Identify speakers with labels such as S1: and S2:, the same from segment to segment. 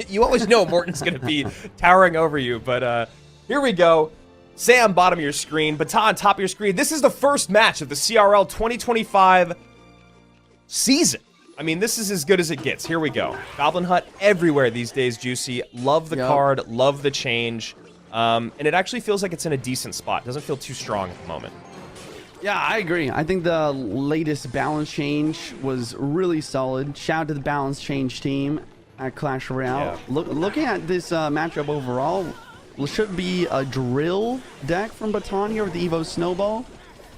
S1: You always know Morton's going to be towering over you, but here we go. Sam, bottom of your screen. BATAN, top of your screen. This is the first match of the CRL 2025 season. I mean, this is as good as it gets. Here we go. Goblin Hut everywhere these days, Juicy. Love the card, love the change. And it actually feels like it's in a decent spot. Doesn't feel too strong at the moment.
S2: Yeah, I agree. I think the latest balance change was really solid. Shout out to the balance change team at Clash Royale. Yeah. Looking at this matchup overall, should be a drill deck from BATAN here with the Evo Snowball.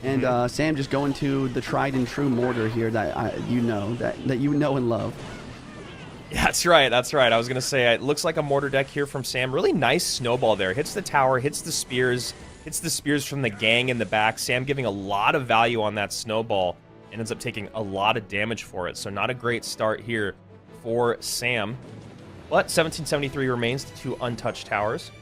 S2: And Sam just going to the tried and true mortar here that you know and love.
S1: Yeah, that's right. That's right. I was going to say, it looks like a mortar deck here from Sam. Really nice snowball there. Hits the tower, hits the spears from the gang in the back. Sam giving a lot of value on that snowball and ends up taking a lot of damage for it. So not a great start here for Sam. But 1773 remains to 2 untouched towers.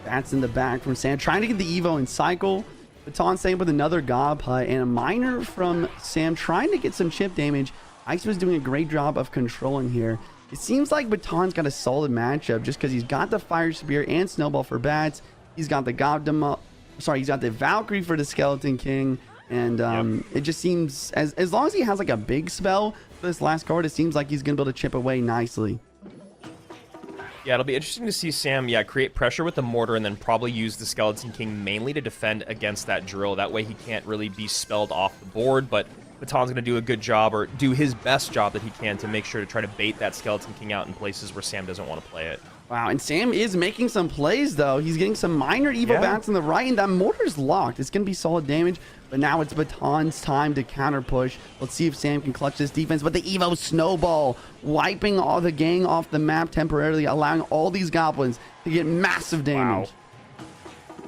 S2: That's in the back from Sam. Trying to get the Evo in cycle. BATAN Sam with another Gob Hut and a miner from Sam trying to get some chip damage. Ice was doing a great job of controlling here. It seems like BATAN's got a solid matchup just because he's got the Fire Spear and Snowball for bats. He's got the he's got the Valkyrie for the Skeleton King. And it just seems, as long as he has like a big spell for this last card, it seems like he's going to be able to chip away nicely.
S1: Yeah, it'll be interesting to see Sam, create pressure with the mortar and then probably use the Skeleton King mainly to defend against that drill. That way he can't really be spelled off the board, but BATAN's going to do a good job, or do his best job that he can to make sure to try to bait that Skeleton King out in places where Sam doesn't want to play it.
S2: Wow, and Sam is making some plays, though. He's getting some minor Evo bats on the right, and that mortar's locked. It's going to be solid damage, but now it's BATAN's time to counter push. Let's see if Sam can clutch this defense, but the Evo Snowball wiping all the gang off the map temporarily, allowing all these goblins to get massive damage.
S1: Wow.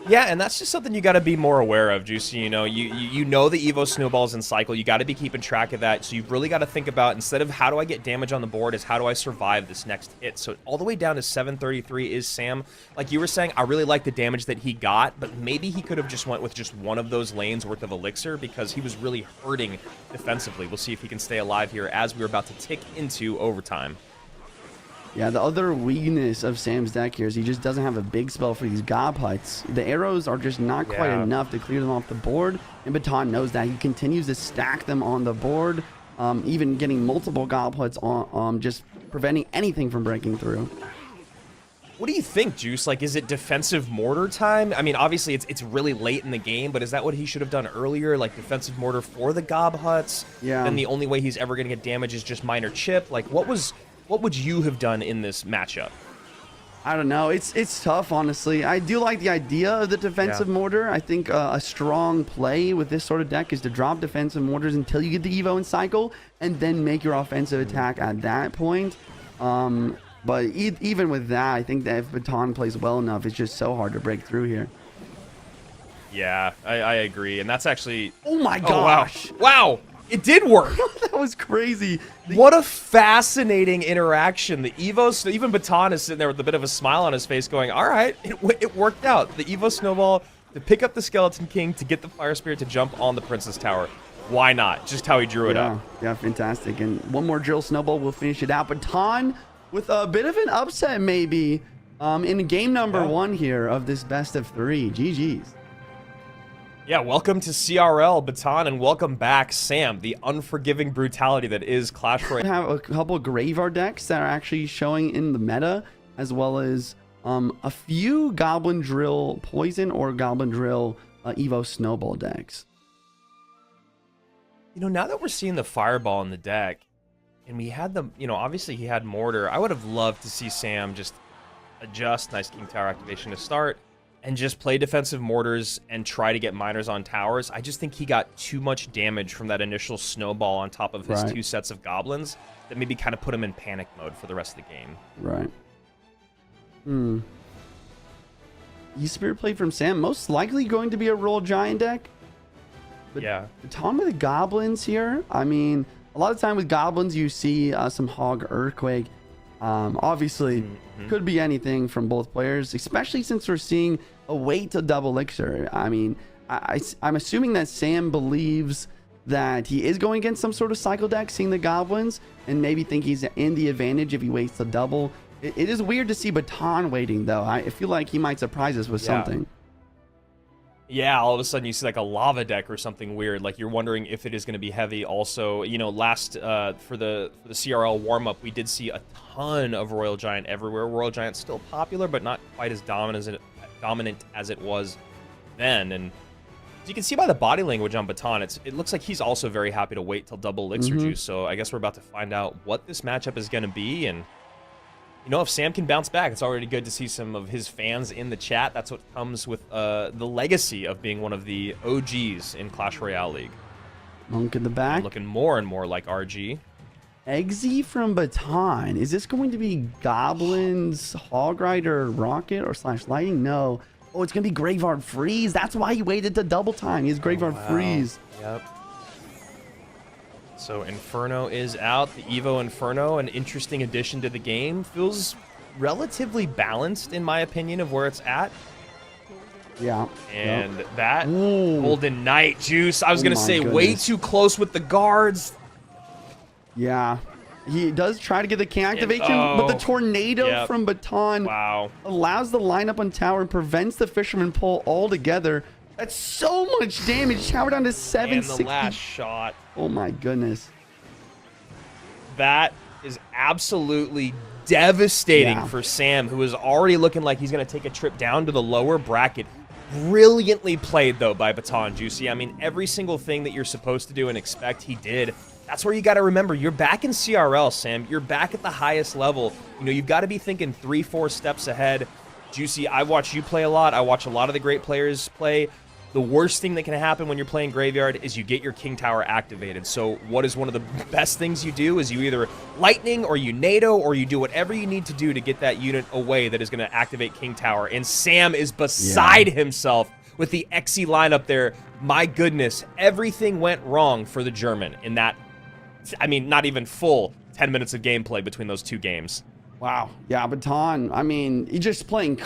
S1: Yeah, and that's just something you got to be more aware of, Juicy. You know, you know the Evo Snowball's in cycle. You got to be keeping track of that. So you've really got to think about, instead of how do I get damage on the board, is how do I survive this next hit. So all the way down to 733 is Sam. Like you were saying, I really like the damage that he got, but maybe he could have just went with just one of those lanes worth of elixir because he was really hurting defensively. We'll see if he can stay alive here as we're about to tick into overtime.
S2: Yeah, the other weakness of Sam's deck here is he just doesn't have a big spell for these Gob Huts. The arrows are just not quite enough to clear them off the board, and BATAN knows that. He continues to stack them on the board, even getting multiple Gob Huts on, just preventing anything from breaking through.
S1: What do you think, Juice? Like, is it defensive mortar time? I mean, obviously, it's really late in the game, but is that what he should have done earlier? Like, defensive mortar for the Gob Huts?
S2: Yeah.
S1: Then the only way he's ever going to get damage is just minor chip? Like, what would you have done in this matchup?
S2: I don't know. It's tough, honestly. I do like the idea of the defensive mortar. I think a strong play with this sort of deck is to drop defensive mortars until you get the Evo in cycle, and then make your offensive attack at that point. But even with that, I think that if BATAN plays well enough, it's just so hard to break through here.
S1: Yeah, I agree. And that's actually...
S2: Oh my gosh!
S1: Oh, wow! It did work.
S2: That was crazy.
S1: What a fascinating interaction. The Evo, even BATAN is sitting there with a bit of a smile on his face going, all right, it worked out. The Evo Snowball to pick up the Skeleton King, to get the Fire Spirit to jump on the Princess Tower. Why not? Just how he drew it up.
S2: Yeah, fantastic. And one more drill snowball will finish it out. BATAN with a bit of an upset maybe in game number 1 here of this best of 3. GG's.
S1: Yeah, welcome to CRL, BATAN, and welcome back, Sam, the unforgiving brutality that is Clash Royale.
S2: We have a couple of Graveyard decks that are actually showing in the meta, as well as a few Goblin Drill Poison or Goblin Drill Evo Snowball decks.
S1: You know, now that we're seeing the Fireball in the deck, and we had the, obviously he had Mortar, I would have loved to see Sam just adjust, nice King Tower activation to start, and just play defensive mortars and try to get miners on towers. I just think he got too much damage from that initial snowball on top of his 2 sets of goblins that maybe kind of put him in panic mode for the rest of the game.
S2: Right. E-Spirit play from Sam, most likely going to be a Roll Giant deck. But
S1: yeah.
S2: Tom with the goblins here, I mean, a lot of time with goblins you see some Hog Earthquake. Obviously, could be anything from both players, especially since we're seeing a way to double elixir. I mean, I'm assuming that Sam believes that he is going against some sort of cycle deck, seeing the goblins, and maybe think he's in the advantage if he waits the double. It is weird to see BATAN waiting, though. I feel like he might surprise us with something.
S1: Yeah, all of a sudden you see like a lava deck or something weird. Like you're wondering if it is going to be heavy. Also, you know, last for the CRL warm up, we did see a ton of Royal Giant everywhere. Royal Giant's still popular, but not quite as dominant as it was then. And as you can see by the body language on BATAN, it looks like he's also very happy to wait till double elixir juice. So I guess we're about to find out what this matchup is going to be. And you know, if Sam can bounce back, it's already good to see some of his fans in the chat. That's what comes with the legacy of being one of the OGs in Clash Royale League.
S2: Monk in the back.
S1: And looking more and more like RG.
S2: Eggsy from BATAN. Is this going to be Goblins, Hog Rider, Rocket, or / Lightning? No. Oh, it's going to be Graveyard Freeze. That's why he waited to double time. He has Graveyard Freeze.
S1: Yep. So Inferno is out. The Evo Inferno, an interesting addition to the game. Feels relatively balanced, in my opinion, of where it's at.
S2: Yeah.
S1: And that Golden Knight juice, I was going to say, way too close with the guards.
S2: Yeah. He does try to get the king activation, but the tornado from BATAN allows the lineup on tower and prevents the Fisherman pull altogether. That's so much damage. Tower down to 760.
S1: And the last shot.
S2: Oh my goodness.
S1: That is absolutely devastating for Sam, who is already looking like he's going to take a trip down to the lower bracket. Brilliantly played, though, by BATAN, Juicy. I mean, every single thing that you're supposed to do and expect, he did. That's where you got to remember, you're back in CRL, Sam. You're back at the highest level. You know, you've got to be thinking 3-4 steps ahead. Juicy, I watch you play a lot. I watch a lot of the great players play. The worst thing that can happen when you're playing Graveyard is you get your King Tower activated. So what is one of the best things you do is you either Lightning or you NATO or you do whatever you need to do to get that unit away that is going to activate King Tower. And Sam is beside himself with the XE lineup there. My goodness, everything went wrong for the German in that, I mean, not even full 10 minutes of gameplay between those two games.
S2: Wow. Yeah, BATAN, I mean, he's just playing